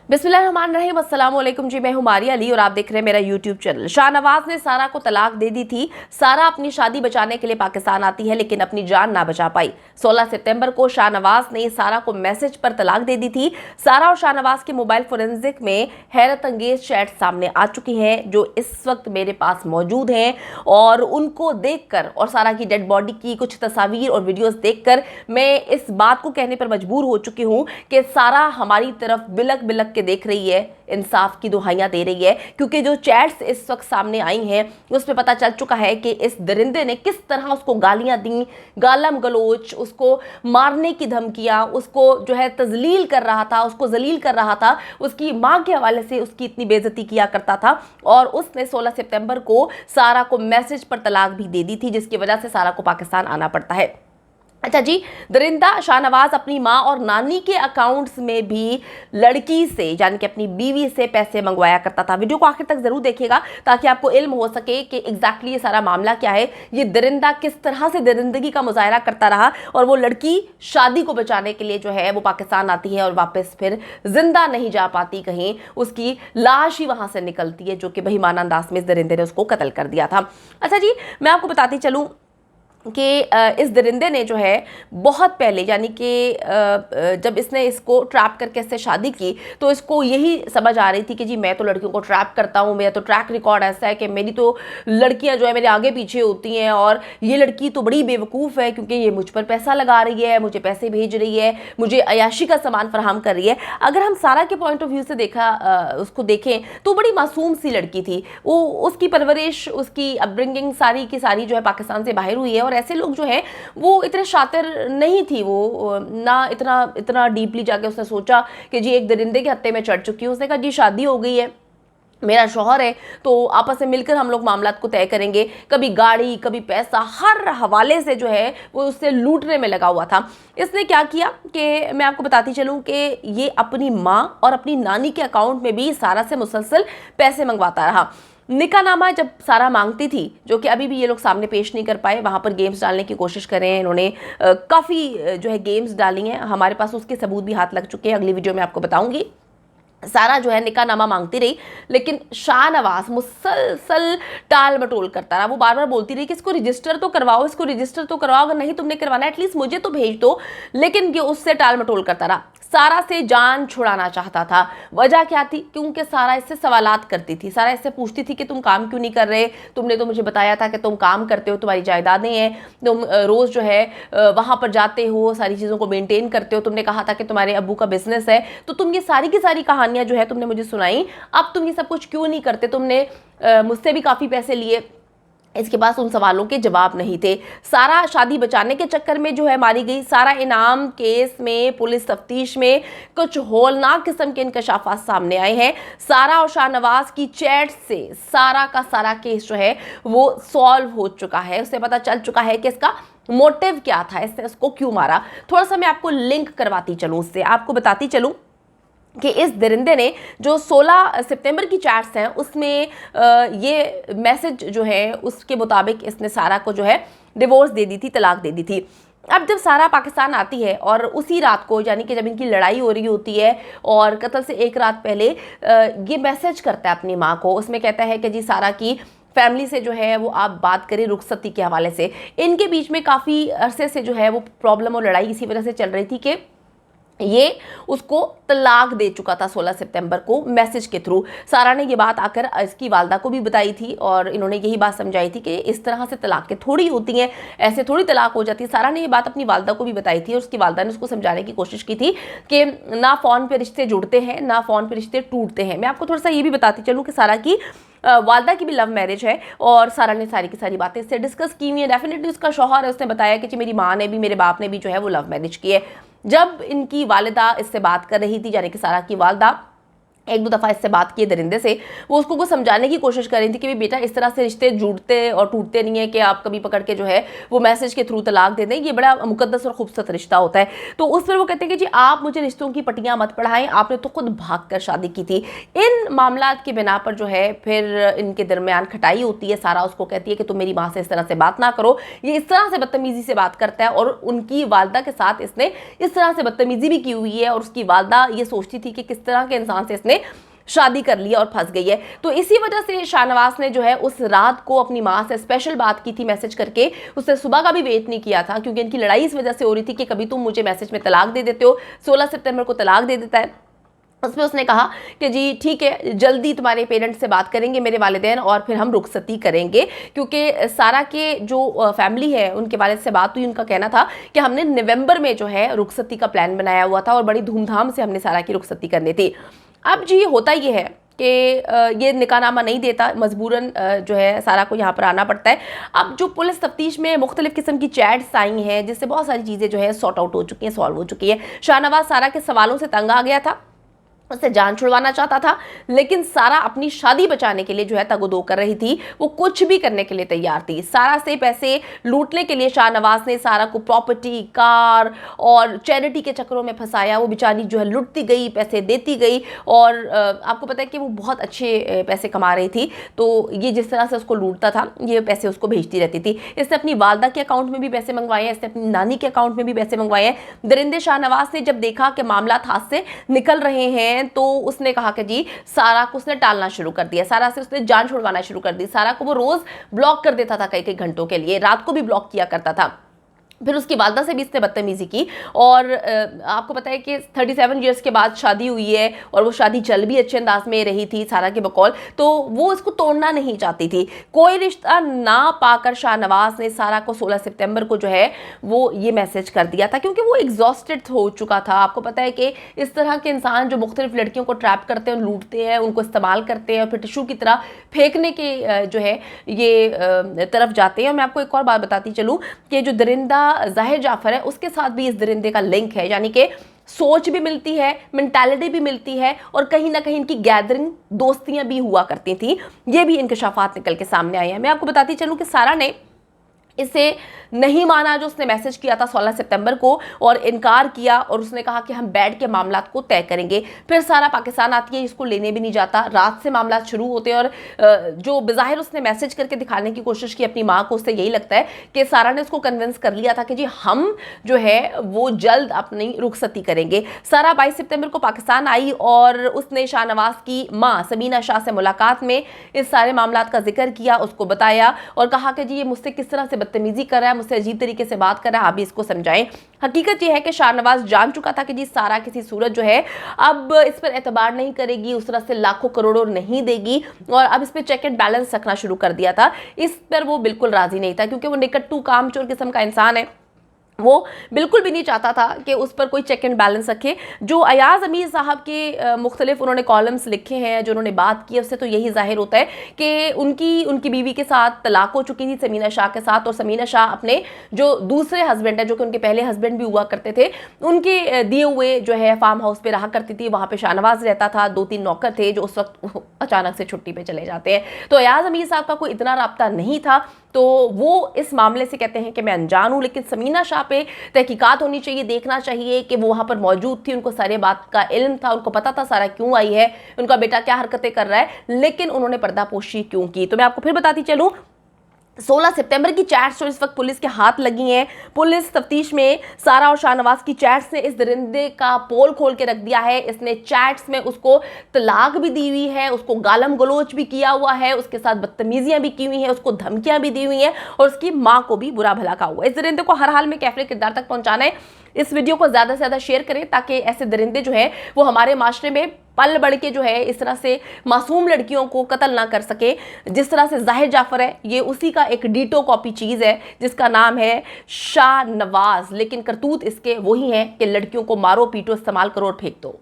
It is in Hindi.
बिस्मिल्लाहिर्रहमानिर्रहीम, अस्सलाम वालेकुम जी। मैं हूं मारिया अली और आप देख रहे हैं मेरा यूट्यूब चैनल। शाहनवाज ने सारा को तलाक दे दी थी। सारा अपनी शादी बचाने के लिए पाकिस्तान आती है लेकिन अपनी जान ना बचा पाई। 16 सितंबर को शाहनवाज ने सारा को मैसेज पर तलाक दे दी थी। सारा और शाहनवाज के मोबाइल फोरेंसिक में हैरत अंगेज चैट सामने आ चुकी हैं जो इस वक्त मेरे पास मौजूद हैं, और उनको देखकर और सारा की डेड बॉडी की कुछ तस्वीर और वीडियोस देखकर मैं इस बात को कहने पर मजबूर हो चुकी हूं कि सारा हमारी तरफ बिलक बिलक के देख रही है, इंसाफ की दुहाइयां दे रही है। क्योंकि जो चैट्स इस वक्त सामने आई हैं उसमें पता चल चुका है कि इस दरिंदे ने किस तरह उसको गालियां दी, गालम गलोच, उसको मारने की धमकियां, उसको जो है तजलील कर रहा था, उसको जलील कर रहा था, उसकी मां के हवाले से उसकी इतनी बेइज्जती किया करता था। और उसने 16 सितंबर को सारा को मैसेज पर तलाक भी दे दी थी, जिसकी वजह से सारा को पाकिस्तान आना पड़ता है। अच्छा जी, दरिंदा शाहनवाज अपनी माँ और नानी के अकाउंट्स में भी लड़की से यानी कि अपनी बीवी से पैसे मंगवाया करता था। वीडियो को आखिर तक जरूर देखिएगा ताकि आपको इल्म हो सके कि एग्जैक्टली ये सारा मामला क्या है, ये दरिंदा किस तरह से दरिंदगी का मुजाहरा करता रहा, और वो लड़की शादी को बचाने के लिए जो है वो पाकिस्तान आती है और वापस फिर जिंदा नहीं जा पाती, कहीं उसकी लाश ही वहां से निकलती है, जो कि बेईमाना अंदाज में इस दरिंदे ने उसको कत्ल कर दिया था। अच्छा जी, मैं आपको बताती चलूँ कि इस दरिंदे ने जो है बहुत पहले यानी कि जब इसने इसको ट्रैप करके इससे शादी की तो इसको यही समझ आ रही थी कि जी मैं तो लड़कियों को ट्रैप करता हूँ, मेरा तो ट्रैक रिकॉर्ड ऐसा है कि मेरी तो लड़कियाँ जो है मेरे आगे पीछे होती हैं, और ये लड़की तो बड़ी बेवकूफ़ है क्योंकि ये मुझ पर पैसा लगा रही है, मुझे पैसे भेज रही है, मुझे अयाशी का सामान फराहम कर रही है। अगर हम सारा के पॉइंट ऑफ व्यू से उसको देखें तो बड़ी मासूम सी लड़की थी वो। उसकी परवरिश, उसकी अपब्रिंगिंग सारी की सारी जो है पाकिस्तान से बाहर हुई है, और ऐसे लोग जो हैं वो इतने शातिर नहीं थी, वो ना इतना डीपली जाके उसने सोचा कि जी एक दरिंदे के हत्थे में चढ़ चुकी है। उसने कहा जी शादी हो गई है, मेरा शौहर है, तो आपस में मिलकर हम लोग मामलात को तय करेंगे। कभी गाड़ी, कभी पैसा, हर हवाले से जो है वो उससे लूटने में लगा हुआ था। इसने क्या किया कि मैं आपको बताती चलूँ कि ये अपनी माँ और अपनी नानी के अकाउंट में भी सारा से मुसलसल पैसे मंगवाता रहा। निकाहनामा जब सारा मांगती थी, जो कि अभी भी ये लोग सामने पेश नहीं कर पाए, वहाँ पर गेम्स डालने की कोशिश कर रहे हैं इन्होंने, काफ़ी जो है गेम्स डाली हैं, हमारे पास उसके सबूत भी हाथ लग चुके हैं, अगली वीडियो में आपको बताऊंगी। सारा जो है निकाहनामा मांगती रही लेकिन शाहनवाज मुसलसल टाल मटोल करता रहा। वो बार बार बोलती रही कि इसको रजिस्टर तो करवाओ, इसको रजिस्टर तो करवाओ, अगर नहीं तुमने करवाना एटलीस्ट मुझे तो भेज दो। लेकिन ये उससे टाल मटोल करता रहा, सारा से जान छुड़ाना चाहता था। वजह क्या थी? क्योंकि सारा इससे सवालात करती थी, सारा इससे पूछती थी कि तुम काम क्यों नहीं कर रहे, तुमने तो मुझे बताया था कि तुम काम करते हो, तुम्हारी जायदादें हैं, तुम रोज़ जो है वहाँ पर जाते हो, सारी चीज़ों को मेंटेन करते हो, तुमने कहा था कि तुम्हारे अब्बू का बिजनेस है, तो तुम ये सारी की सारी कहानियाँ जो है तुमने मुझे सुनाई, अब तुम ये सब कुछ क्यों नहीं करते, तुमने मुझसे भी काफ़ी पैसे लिए। इसके पास उन सवालों के जवाब नहीं थे। सारा शादी बचाने के चक्कर में जो है मारी गई। सारा इनाम केस में, पुलिस तफ्तीश में कुछ होलनाक किस्म के इंकशाफात सामने आए हैं। सारा और शाहनवाज की चैट से सारा का सारा केस जो है वो सॉल्व हो चुका है। उसे पता चल चुका है कि इसका मोटिव क्या था, इसने उसको क्यों मारा। थोड़ा सा मैं आपको लिंक करवाती चलूँ, उससे आपको बताती चलूँ कि इस दरिंदे ने जो 16 सितंबर की चैट्स हैं उसमें ये मैसेज जो है उसके मुताबिक इसने सारा को जो है डिवोर्स दे दी थी, तलाक दे दी थी। अब जब सारा पाकिस्तान आती है और उसी रात को यानी कि जब इनकी लड़ाई हो रही होती है और कत्ल से एक रात पहले ये मैसेज करता है अपनी माँ को। उसमें कहता है कि जी सारा की फैमिली से जो है वो आप बात करें रुखसती के हवाले से। इनके बीच में काफ़ी अरसे से जो है वो प्रॉब्लम और लड़ाई इसी वजह से चल रही थी कि ये उसको तलाक दे चुका था 16 सितंबर को मैसेज के थ्रू। सारा ने ये बात आकर इसकी वालदा को भी बताई थी और इन्होंने यही बात समझाई थी कि इस तरह से तलाक़ें थोड़ी होती हैं, ऐसे थोड़ी तलाक हो जाती है। सारा ने ये बात अपनी वालदा को भी बताई थी और उसकी वालदा ने उसको समझाने की कोशिश की थी कि ना फ़ोन पे रिश्ते जुड़ते हैं, ना फ़ोन पे रिश्ते टूटते हैं। मैं आपको थोड़ा सा ये भी बताती चलूँ कि सारा की वालदा की भी लव मैरिज है और सारा ने सारी की सारी बातें इससे डिस्कस की हुई है। डेफिनेटली उसका शौहर है, उसने बताया कि मेरी माँ ने भी, मेरे बाप ने भी जो है वो लव मैरिज की है। जब इनकी वालिदा इससे बात कर रही थी, यानी कि सारा की वालदा, एक दो दफ़ा इससे बात की दरिंदे से, वो उसको कुछ समझाने की कोशिश कर रही थी कि भी बेटा इस तरह से रिश्ते जुड़ते और टूटते नहीं है कि आप कभी पकड़ के जो है वो मैसेज के थ्रू तलाक दे दें, ये बड़ा मुकद्दस और खूबसूरत रिश्ता होता है। तो उस पर वो कहते हैं कि जी आप मुझे रिश्तों की पट्टियाँ मत पढ़ाएं, आपने तो खुद भाग कर शादी की थी। इन मामला की बिना पर जो है फिर इनके दरमियान खटाई होती है। सारा उसको कहती है कि तुम मेरी माँ से इस तरह से बात ना करो, ये इस तरह से बदतमीजी से बात करता है और उनकी वालदा के साथ इसने इस तरह से बदतमीजी भी की हुई है और उसकी वालदा ये सोचती थी कि किस तरह के इंसान से इसने शादी कर लिया और फंस गई है। तो इसी वजह से शाहनवाज ने जो है उस रात को अपनी माँ से स्पेशल बात की थी मैसेज करके, उससे सुबह का भी वेट नहीं किया था क्योंकि इनकी लड़ाई इस वजह से हो रही थी कि कभी तुम मुझे मैसेज में तलाक दे देते हो, 16 सितंबर को तलाक दे देता है। उसमें उसने कहा कि जी ठीक है, जल्दी तुम्हारे पेरेंट्स से बात करेंगे मेरे वालिदैन और फिर हम रुखसती करेंगे, क्योंकि सारा के जो फैमिली है उनके वालिद से बात हुई, उनका कहना था कि हमने नवंबर में जो है रुखसती का प्लान बनाया हुआ था और बड़ी धूमधाम से हमने सारा की रुखसती करनी थी। अब जी होता ये है कि ये निकाहनामा नहीं देता, मजबूरन जो है सारा को यहाँ पर आना पड़ता है। अब जो पुलिस तफ्तीश में मुख्तलिफ किस्म की चैट्स आई हैं जिससे बहुत सारी चीज़ें जो है सॉर्ट आउट हो चुकी हैं, सॉल्व हो चुकी है। शाहनवाज सारा के सवालों से तंग आ गया था, उससे जान छुड़वाना चाहता था, लेकिन सारा अपनी शादी बचाने के लिए जो है तगोदो कर रही थी, वो कुछ भी करने के लिए तैयार थी। सारा से पैसे लूटने के लिए शाहनवाज ने सारा को प्रॉपर्टी, कार और चैरिटी के चक्करों में फंसाया। वो बेचारी जो है लुटती गई, पैसे देती गई और आपको पता है कि वो बहुत अच्छे पैसे कमा रही थी, तो ये जिस तरह से उसको लूटता था ये पैसे उसको भेजती रहती थी। इसने अपनी वालदा के अकाउंट में भी पैसे मंगवाए हैं, इसने अपनी नानी के अकाउंट में भी पैसे मंगवाए हैं। दरिंदे शाहनवाज ने जब देखा कि मामला हाथ से निकल रहे हैं तो उसने कहा कि जी सारा को उसने टालना शुरू कर दिया, सारा से उसने जान छुड़वाना शुरू कर दी। सारा को वो रोज ब्लॉक कर देता था कई कई घंटों के लिए, रात को भी ब्लॉक किया करता था। फिर उसकी वालदा से भी इसने बदतमीजी की और आपको पता है कि 37 ईयर्स के बाद शादी हुई है और वो शादी चल भी अच्छे अंदाज में रही थी सारा के बकौल, तो वो इसको तोड़ना नहीं चाहती थी। कोई रिश्ता ना पाकर शाहनवाज ने सारा को 16 सितंबर को जो है वो ये मैसेज कर दिया था, क्योंकि वो एग्जॉस्टेड हो चुका था। आपको पता है कि इस तरह के इंसान जो मुख्तलिफ लड़कियों को ट्रैप करते हैं, लूटते हैं, उनको इस्तेमाल करते हैं और फिर टिशू की तरह फेंकने के जो है ये तरफ जाते हैं। और मैं आपको एक और बात बताती चलूँ कि जो दरिंदा जाहिर जाफर है उसके साथ भी इस दरिंदे का लिंक है, यानी कि सोच भी मिलती है, मेंटालिटी भी मिलती है और कहीं ना कहीं इनकी गैदरिंग दोस्तियां भी हुआ करती थी। ये भी इंकशाफात निकल के सामने आए हैं। मैं आपको बताती चलूं कि सारा ने इसे नहीं माना जो उसने मैसेज किया था 16 सितंबर को और इनकार किया और उसने कहा कि हम बैठ के मामलात को तय करेंगे। फिर सारा पाकिस्तान आती है, इसको लेने भी नहीं जाता। रात से मामलात शुरू होते हैं और जो बज़ाहिर उसने मैसेज करके दिखाने की कोशिश की अपनी माँ को, उससे यही लगता है कि सारा ने उसको कन्विंस कर लिया था कि जी हम जो है वो जल्द अपनी रुखसती करेंगे। सारा 22 सितंबर को पाकिस्तान आई और उसने शाहनवाज की माँ समीना शाह से मुलाकात में इस सारे मामलात का जिक्र किया, उसको बताया और कहा कि जी ये मुझसे किस तरह से बदतमीजी कर रहा है, मुझसे अजीब तरीके से बात कर रहा है, आप भी इसको समझाएं। हकीकत यह है कि शाहनवाज जान चुका था कि जी सारा किसी सूरत जो है अब इस पर एतबार नहीं करेगी, उस तरह से लाखों करोड़ों नहीं देगी और अब इस पर चेक एंड बैलेंस रखना शुरू कर दिया था। इस पर वो बिल्कुल राजी नहीं था क्योंकि वो निकट्टू कामचोर किस्म का इंसान है। वो बिल्कुल भी नहीं चाहता था कि उस पर कोई चेक एंड बैलेंस रखे। जो अयाज अमीर साहब के मुख्तलिफ उन्होंने कॉलम्स लिखे हैं, जो उन्होंने बात की, उससे तो यही जाहिर होता है कि उनकी बीवी के साथ तलाक हो चुकी थी समीना शाह के साथ, और समीना शाह अपने जो दूसरे हस्बैंड है, जो कि उनके पहले हस्बैंड भी हुआ करते थे, उनके दिए हुए जो है फार्म हाउस पे रहा करती थी। वहाँ पे शाहनवाज रहता था, 2-3 नौकर थे जो उस वक्त अचानक से छुट्टी पे चले जाते हैं। तो अयाज अमीर साहब का कोई इतना राब्ता नहीं था, तो वो इस मामले से कहते हैं कि मैं अनजान हूँ, लेकिन समीना शाह पे तहकीकात होनी चाहिए, देखना चाहिए कि वो वहाँ पर मौजूद थी, उनको सारे बात का इल्म था, उनको पता था सारा क्यों आई है, उनका बेटा क्या हरकतें कर रहा है, लेकिन उन्होंने पर्दापोशी क्यों की। तो मैं आपको फिर बताती चलूँ 16 सितंबर की चैट्स जो इस वक्त पुलिस के हाथ लगी हैं, पुलिस तफ्तीश में सारा और शाहनवाज की चैट्स ने इस दरिंदे का पोल खोल के रख दिया है। इसने चैट्स में उसको तलाक भी दी हुई है, उसको गालम गलोच भी किया हुआ है, उसके साथ बदतमीजियां भी की हुई हैं, उसको धमकियां भी दी हुई हैं और उसकी माँ को भी बुरा भला कहा हुआ है। इस दरिंदे को हर हाल में कैफरे किरदार तक पहुंचाना है। इस वीडियो को ज़्यादा से ज़्यादा शेयर करें ताकि ऐसे दरिंदे जो है वो हमारे माशरे में पल बढ़ के जो है इस तरह से मासूम लड़कियों को कत्ल ना कर सके। जिस तरह से जाहिर जाफर है, ये उसी का एक डीटो कॉपी चीज़ है जिसका नाम है शाहनवाज, लेकिन करतूत इसके वही हैं कि लड़कियों को मारो पीटो, इस्तेमाल करो और फेंक दो।